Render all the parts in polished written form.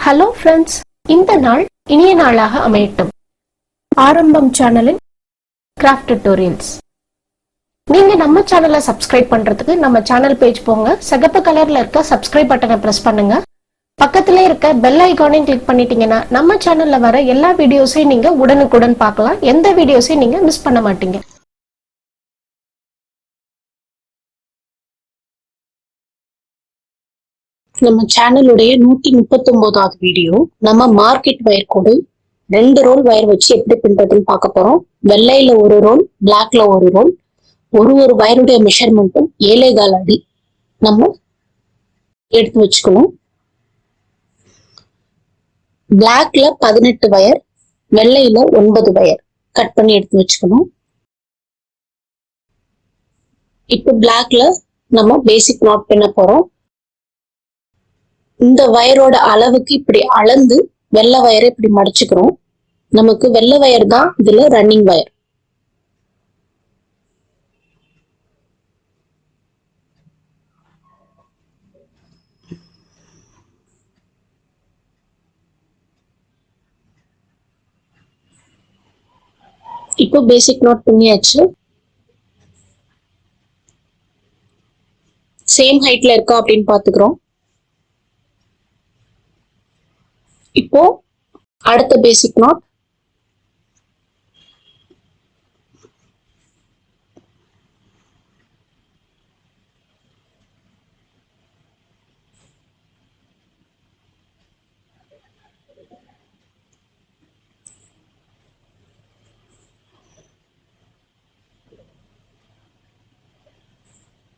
Hello friends, இந்த நாள் இனிய நாளாக அமையட்டும். ஆரம்பம் சேனலின் கிராஃப்ட் டியூட்டோரியல்ஸ். நீங்க நம்ம சேனலை சப்ஸ்கிரைப் பண்றதுக்கு நம்ம சேனல் பேஜ் போங்க. சிகப்பு கலர்ல இருக்க சப்ஸ்கிரைப் பட்டனை பிரஸ் பண்ணுங்க. பக்கத்திலே இருக்க பெல் ஐகானையும் கிளிக் பண்ணிட்டீங்கன்னா நம்ம சேனல்ல வர எல்லா வீடியோஸையும் நீங்க உடனுக்குடன் பார்க்கலாம். எந்த வீடியோஸையும் நீங்க மிஸ் பண்ண மாட்டீங்க. நம்ம சேனலுடைய 139வது வீடியோ. நம்ம மார்க்கெட் வயர் கோடு 2 ரோல் வயர் வச்சு எப்படி பின்றதுன்னு பார்க்க போறோம். வெள்ளையில ஒரு ரோல், பிளாக்ல ஒரு ரோல். ஒரு வயருடைய மெஷர்மெண்ட்டும் 7.25 அடி நம்ம எடுத்து வச்சுக்கணும். பிளாக்ல 18 வயர், வெள்ளையில 9 வயர் கட் பண்ணி எடுத்து வச்சுக்கணும். இப்போ பிளாக்ல நம்ம பேசிக் நாட் பண்ண போறோம். இந்த வயரோட அளவுக்கு இப்படி அளந்து வெள்ளை வயரை இப்படி மடிச்சுக்கிறோம். நமக்கு வெள்ளை வயர் தான் இதுல ரன்னிங் வயர். இப்போ பேசிக் நாட் பண்ணியாச்சு. சேம் ஹைட்ல இருக்கா அப்படின்னு பாத்துக்கிறோம். இப்போ அடுத்த பேசிக் நாட்.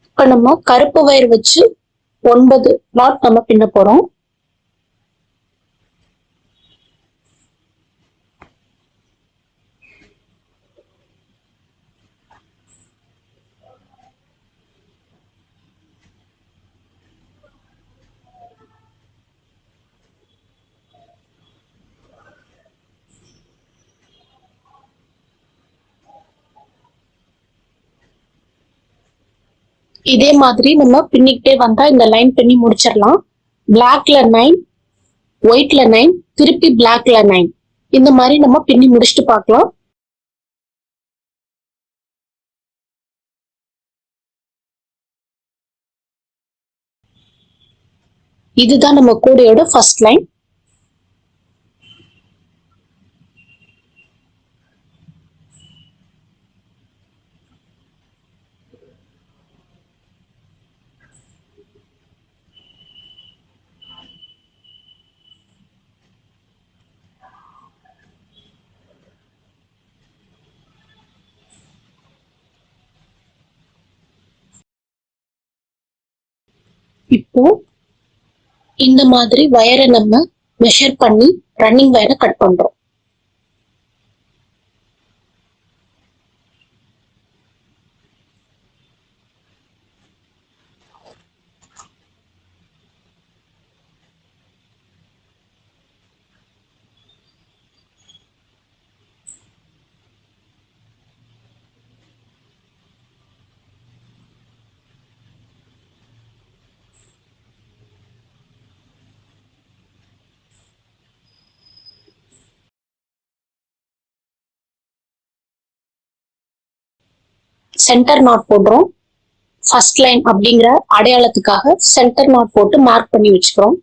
இப்ப நம்ம கருப்பு வயர் வச்சு 9 நாட் நம்ம பின்ன போறோம். இதே மாதிரி நம்ம பின்னிக்கிட்டே வந்தா இந்த லைன் பின்னி முடிச்சிடலாம். பிளாக்ல 9, ஒயிட்ல 9, திருப்பி பிளாக்ல 9. இந்த மாதிரி நம்ம பின்னி முடிச்சுட்டு பார்க்கலாம். இதுதான் நம்ம கூடையோட ஃபர்ஸ்ட் லைன். இப்போ இந்த மாதிரி வயரை நம்ம மெஷர் பண்ணி ரன்னிங் வயரை கட் பண்றோம். சென்டர் நாட் போடுறோம். ஃபர்ஸ்ட் லைன் அப்படிங்கிற அடையாளத்துக்காக சென்டர் நாட் போட்டு மார்க் பண்ணி வச்சுக்கிறோம்.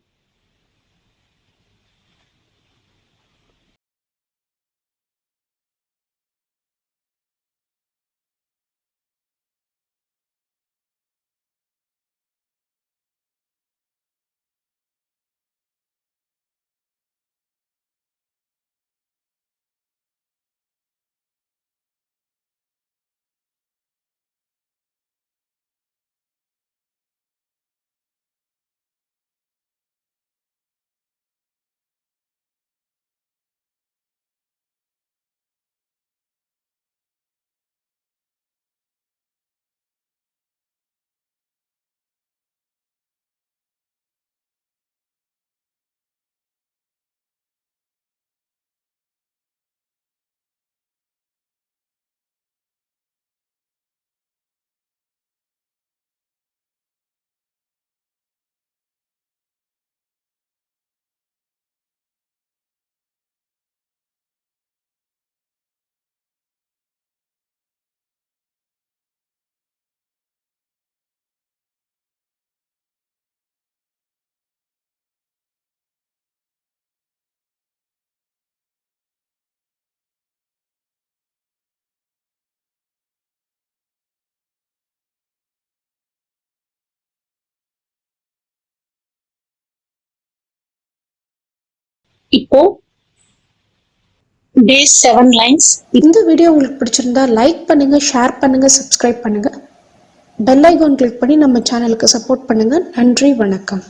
இப்போ பேஸ் 7 லைன்ஸ். இந்த வீடியோ உங்களுக்கு பிடிச்சிருந்தா லைக் பண்ணுங்க, ஷேர் பண்ணுங்க, சப்ஸ்கிரைப் பண்ணுங்க. பெல் ஐகான் கிளிக் பண்ணி நம்ம சேனலுக்கு சப்போர்ட் பண்ணுங்க. நன்றி, வணக்கம்.